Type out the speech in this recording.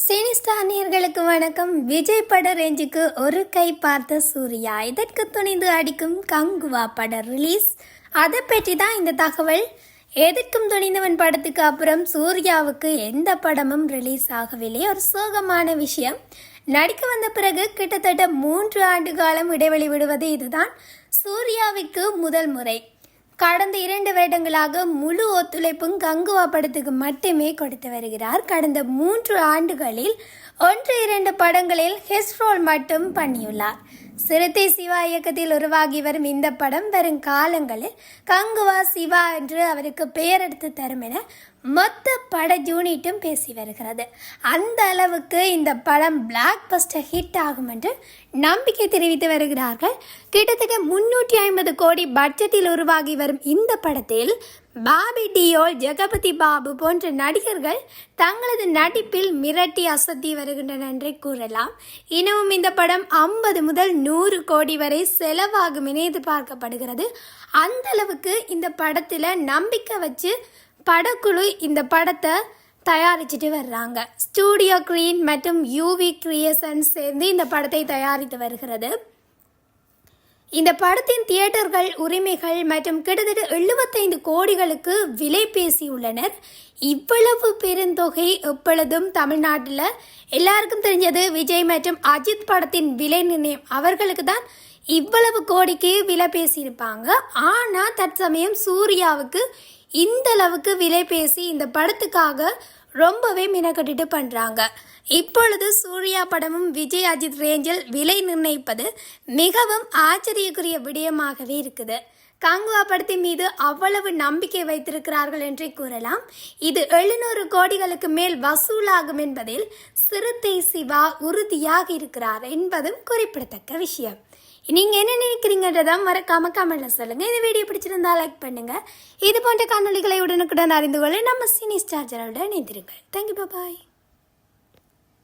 சினிஸ்தானியர்களுக்கு வணக்கம். விஜய் பட ரேஞ்சுக்கு ஒரு கை பார்த்த சூர்யா, இதற்கு துணிந்து அடிக்கும் கங்குவா பட ரிலீஸ். அதை பற்றி தான் இந்த தகவல். எதற்கும் துணிந்தவன் படத்துக்கு அப்புறம் சூர்யாவுக்கு எந்த படமும் ரிலீஸ் ஆகவில்லை. ஒரு சோகமான விஷயம். நடிக்க வந்த பிறகு கிட்டத்தட்ட 3 ஆண்டு காலம் இடைவெளி விடுவது இதுதான் சூர்யாவுக்கு முதல் முறை. கடந்த 2 வருடங்களாக முழு ஒத்துழைப்பும் கங்குவா படத்துக்கு மட்டுமே கொடுத்து வருகிறார். கடந்த 3 ஆண்டுகளில் 1-2 படங்களில் ஹெஸ் ரோல் மட்டும் பண்ணியுள்ளார். சிறுத்தை சிவா இயக்கத்தில் உருவாகி வரும் இந்த படம் வரும் காலங்களில் கங்குவா சிவா என்று அவருக்கு பெயர் எடுத்து தரும் என மொத்த பட யூனிட்டும் பேசி வருகிறது. அந்த அளவுக்கு இந்த படம் பிளாக் பஸ்டர் ஹிட் ஆகும் என்று நம்பிக்கை தெரிவித்து வருகிறார்கள். கிட்டத்தட்ட 350 கோடி பட்ஜெட்டில் உருவாகி வரும் இந்த படத்தில் பாபி டியோல், ஜெகபதி பாபு போன்ற நடிகர்கள் தங்களது நடிப்பில் மிரட்டி அசத்தி வருகின்றனர் என்றே கூறலாம். இன்னமும் இந்த படம் 50 முதல் 100 கோடி வரை செலவாகும் என எதிர்பார்க்கப்படுகிறது. அந்த அளவுக்கு இந்த படத்தில் நம்பிக்கை வச்சு படக்குழு இந்த படத்தை தயாரிச்சுட்டு வர்றாங்க. ஸ்டூடியோ கிரீன் மற்றும் யூவி கிரியேஷன்ஸ் சேர்ந்து இந்த படத்தை தயாரித்து வருகிறது. இந்த படத்தின் தியேட்டர்கள் உரிமைகள் மற்றும் கிட்டத்தட்ட 75 கோடிகளுக்கு விலை பேசியுள்ளனர். இவ்வளவு பெருந்தொகை எப்பொழுதும் தமிழ்நாட்டில் எல்லாருக்கும் தெரிஞ்சது விஜய் மற்றும் அஜித் படத்தின் விலை நிர்ணயம். அவர்களுக்கு தான் இவ்வளவு கோடிக்கு விலை பேசியிருப்பாங்க. ஆனால் தற்சமயம் சூர்யாவுக்கு இந்த அளவுக்கு விலை பேசி இந்த படத்துக்காக ரொம்பவே மினக்கட்டிட்டு பண்ணுறாங்க. இப்பொழுது சூர்யா படமும் விஜய் அஜித் ரேஞ்சில் விலை நிர்ணயிப்பது மிகவும் ஆச்சரியக்குரிய விடயமாகவே இருக்குது. கங்குவா படத்தின் மீது அவ்வளவு நம்பிக்கை வைத்திருக்கிறார்கள் என்றே கூறலாம். இது 700 கோடிகளுக்கு மேல் வசூலாகும் என்பதில் சிறுத்தை சிவா உறுதியாக இருக்கிறார் என்பதும் குறிப்பிடத்தக்க விஷயம். நீங்கள் என்ன நினைக்கிறீங்கன்றதை மறக்காம கமெண்ட்ல சொல்லுங்கள். இந்த வீடியோ பிடிச்சிருந்தா லைக் பண்ணுங்கள். இது போன்ற காணொலிகளை உடனுக்குடன் அறிந்து கொள்ள நம்ம சினி ஸ்டார் சேனலோட இணைந்திருங்கள். தேங்க்யூ, பாய்.